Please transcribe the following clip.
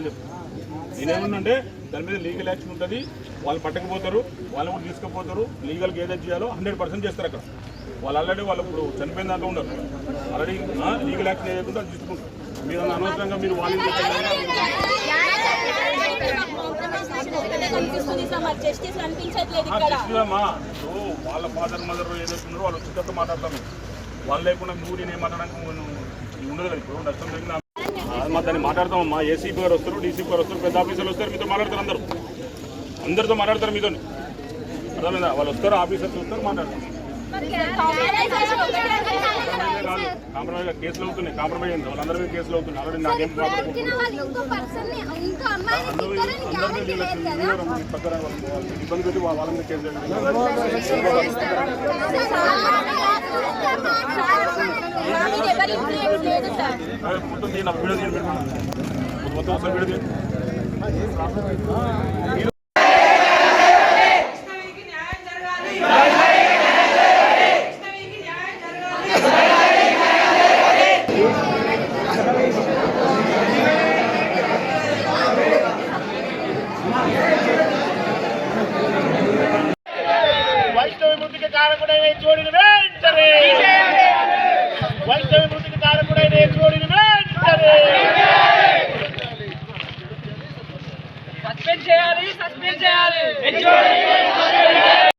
అని చెప్తాను. నేనేమన్నంటే దాని మీద లీగల్ యాక్షన్ ఉంటుంది, వాళ్ళు పట్టకపోతారు, వాళ్ళని కూడా తీసుకుపోతారు, లీగల్గా ఏదైతే చేయాలో 100% చేస్తారు. అక్కడ వాళ్ళు ఆల్రెడీ వాళ్ళు ఇప్పుడు చనిపోయిన దాంట్లో ఉండరు, ఆల్రెడీ లీగల్ యాక్షన్ ఏదైతే అది తీసుకుంటారు. మీరు అనవసరంగా మీరు వాళ్ళు వాళ్ళ ఫాదర్ మదర్ ఏదైతే ఉన్నారో వాళ్ళు వచ్చేటప్పుడు మాట్లాడతాము. వాళ్ళు లేకుండా నువ్వు నేను మాట్లాడడానికి ఉండదు కదా. ఇప్పుడు నష్టం జరిగిన దాన్ని మాట్లాడతామమ్మా. ఏసీపీ గారు వస్తారు, డీసీపీ గారు వస్తారు, పెద్ద ఆఫీసర్లు వస్తారు, మీతో మాట్లాడతారు. అందరితో మాట్లాడతారు. మీతో అర్థమైందా? వాళ్ళు వస్తారు, ఆఫీసర్స్ వస్తారు, మాట్లాడతారు. కాంప్రమైజ్ కేసులు అవుతున్నాయి, కాంప్రమైజ్ అయింది, వాళ్ళందరి మీద కేసులు అవుతున్నాయి. ఆల్రెడీ నాకేం ఇబ్బంది పెట్టి వాళ్ళ మీద కేసు మొత్తం నా వీడియో తీయండి, మొత్తం ఒకసారి వీడియో తీయండి. వైష్ణవి మృతికి కారకుడైన జోడిని వెంటనే, వైష్ణవి మృతికి కారకుడైన జోడిని వెంటనే సస్పెండ్ చేయాలి.